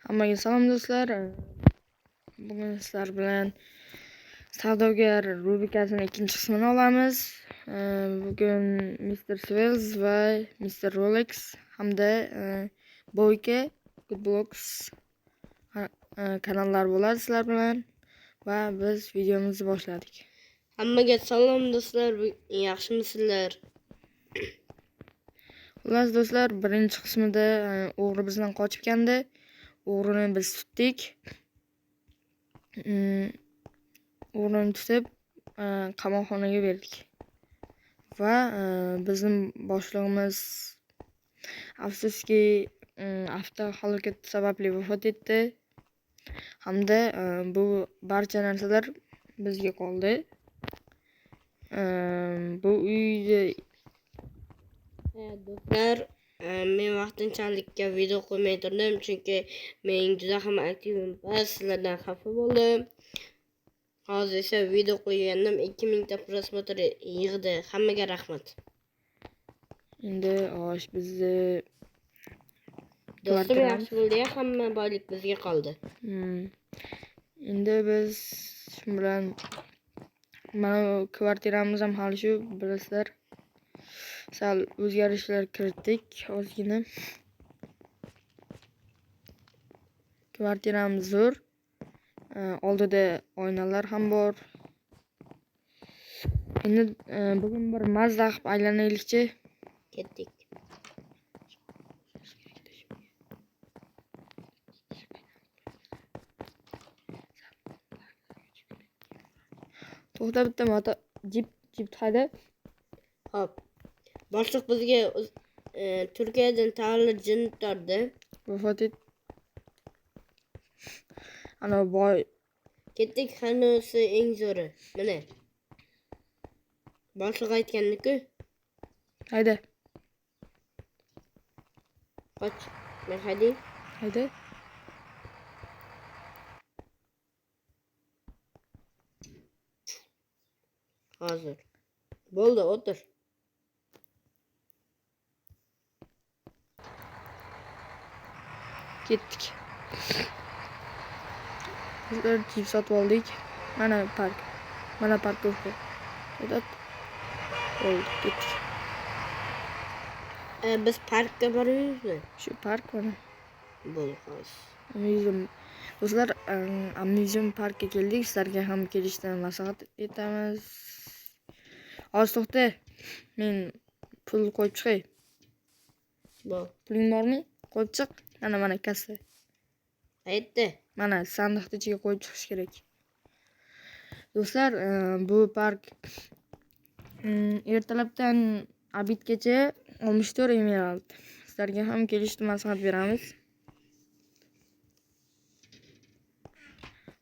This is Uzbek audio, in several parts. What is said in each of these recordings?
Hammaga salom do'stlar. Bugun sizlar bilan savdogar rubrikasining ikkinchi qismini olamiz. Bugun Mr. Swells va Mr. Rolex hamda Boyka Goodblocks kanallar bo'ladi sizlar bilan va biz videomizni boshladik. Hammaga salom do'stlar, yaxshimisizlar? Xullas do'stlar, birinchi qismida o'g'ri bizdan qochib keldi. O'g'rini biz tutdik. O'g'rini tutib qamoqxonaga berdik. Va bizning boshlig'imiz afsuski avtohalokat sababli vafot etdi. Hamda bu barcha narsalar bizga qoldi. Bu uyda Do'stlar, men vaqtinchalikka video qo'ymay turdim, chunki men juda ham aktivim emas, sizlardan xafa bo'ldim. Hozir esa video qo'ygandim, 2000 ta prosmotr yig'di. Hammaga rahmat. Endi bizni Do'stim yaxshi bo'ldi, hamma boylik bizga qoldi. Endi biz shu bilan mana kvartiramiz ham hali shu, bilasizlar. Sal o'zgarishlar kiritdik, ozgina. Kvartiramiz zo'r. Oldida oynalar ham bor. Endi bugun bir mazza qilib aylanaylikchi. Ketdik. To'xta, bitta moto jip hayda. Hop. Boshliq bizga Turkiyadan tavallud jin tortdi. Vafot etdi. Ana boy. Ketdik, hanisi eng zo'ri. Mana. Boshliq aytgandiku. Hayda. Qoch. Men hayday. Hayda. Hozir. Bo'ldi, o'tir. Ketdik. Bizlar jip sotib oldik. Mana park. Mana parkovka. O'tat. Bo'ldi, ketdik. Biz parkka boryapmizmi? Shu park mana. Bo'ldi, xo'sh. Do'stlar, Amuzium parkka keldik. Sizlarga ham kelishdan maslahat etamiz. Hozir to'xta. Men pul qo'yib chiqay. Bo'l. Puling bormi? Qo'yib chiq. Mana kassa. Qayerda? Mana sandiqning ichiga qo'yib chiqish kerak. Do'stlar, bu park ertalabdan abidgacha 64 emerald. Sizlarga ham kelishni maslahat beramiz.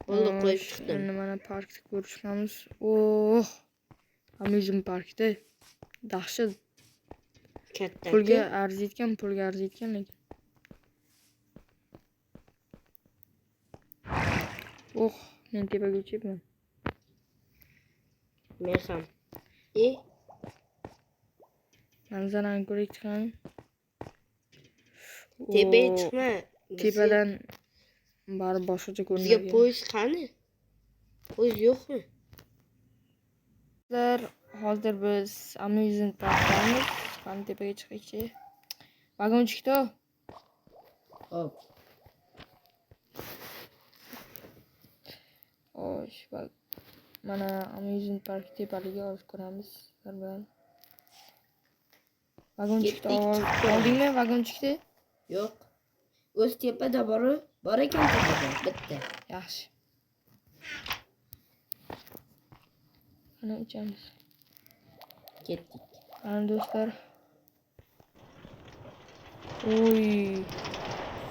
Bo'ldi, qo'yib chiqdim. Endi mana parkni ko'rib chiqamiz. Amuzium parkda dahshat. Katta. Pulga arziyotgan lekin. Men tepaga uchibman. Men ham. Manzarani ko'rib chiqaman. Tepaga chiqma. Tepadan bari boshqacha ko'rinadi. Bizga poyezd qani? Poyezd yo'qmi? Hozir biz Amuzium parkdamiz. Qani tepaga chiqaychi. Vagon chiqdi. Hop. Mana Amuzium park tepaligiga olib ko'ramiz sizlar bilan. Vagon chiqdi. Oldingmi vagon chiqdi? Yo'q. O'z tepada bor ekan tepada bitta. Yaxshi. Ana uchamiz. Ketdik. Ana do'stlar.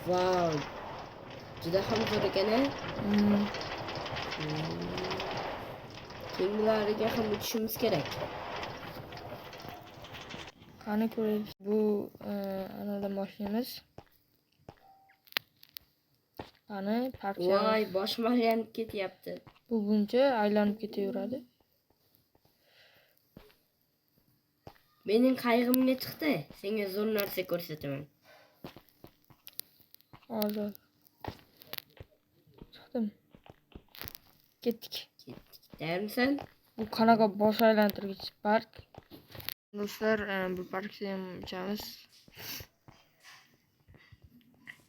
Vau. Juda ham zo'r ekan-a? Keyinlariga ham uchishimiz kerak. Qani ko'raylik. Bu anada mashinamiz. Qani parcha. Voy, boshim aylanib ketyapti. Bu buncha aylanib ketaveradi. Mening qayg'imga chiqdi. Senga zo'r narsa ko'rsataman. Hozir. chiqdim. Ketdik. Dermisan? Bu qanaqa bosh aylantirgich park? Do'stlar, bu parkda ham uchamiz.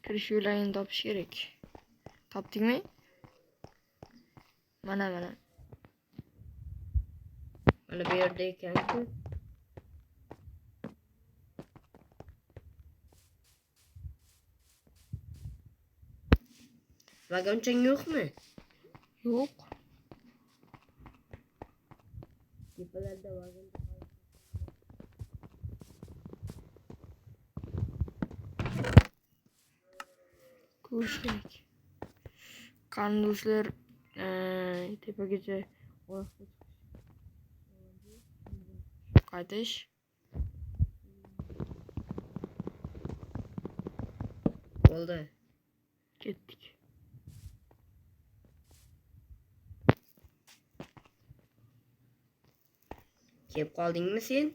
Kirish yo'larini topish kerak. Topdingmi? Mana. Mana bu yerda ekan-ku. Vagonchang yo'qmi? Yo'q. Tepalarda vagon. Ko'rish kerak. Qani do'stlar, tepagacha oyoqda qaytish. Bo'ldi. Ketdik. Kelib qoldingmi sen?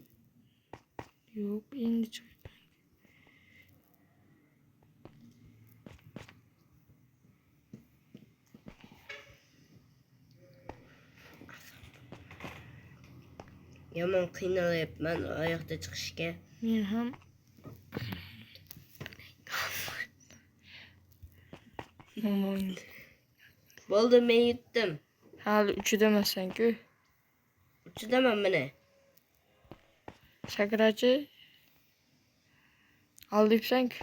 Yo'q, endi chiq. Yomon qiynalyapman oyoqda chiqishga. Men ham Bo'ldi, men yutdim. hali uchidamasan-ku. Uchidaman mana. Sakrachi. Al debsan-ku.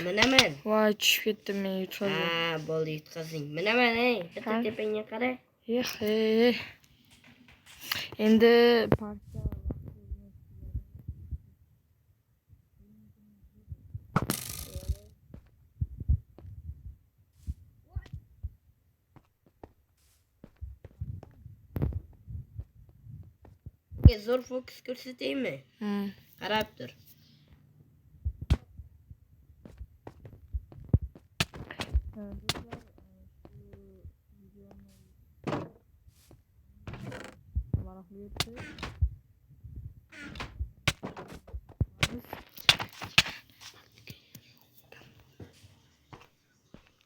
Minaman. Voy, tushib ketdim men yutqazdim. Ha, bo'ldi yutqazing. Minaman, bitta tepangga qara. Endi parkda Zo'r fokus ko'rsataymi? Qarab tur.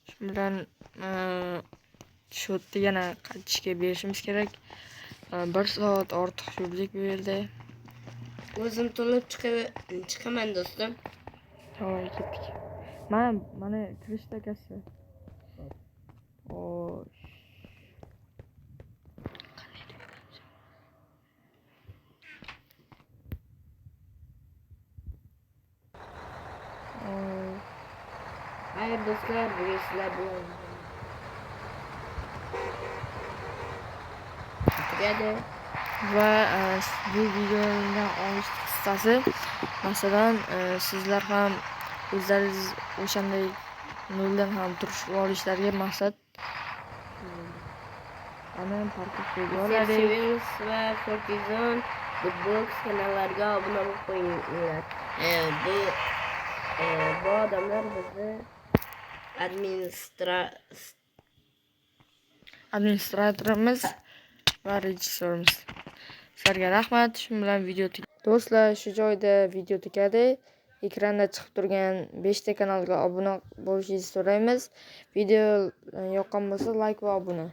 Shu bilan shotni yana qaytishga berishimiz kerak. 1 soat ortiqchilik bu yerda. O'zim to'lib chiqaman do'stim. Voy, ketdik. Mana kirishda kassa. Xo'sh. Hayır do'stlar, bu sizlar bilan tugadi. Va bu videoning olish qissasi, masalan, sizlar ham o'zlaringiz o'shanday noldan ham turishib olishlariga maqsad. Ana parkka qo'yganlar. Sevings va Fortizon Bootbox kanallariga obuna bo'lib qo'yinglar. Bu odamlar bizni administratorimiz va rejissyorimiz. Sizlarga rahmat. Shu bilan video do'stlar, shu joyda video tugadi. Ekranda chiqib turgan 5 ta kanalga obuna bo'lishingizni so'raymiz. Video yoqqan bo'lsa, like va obuna.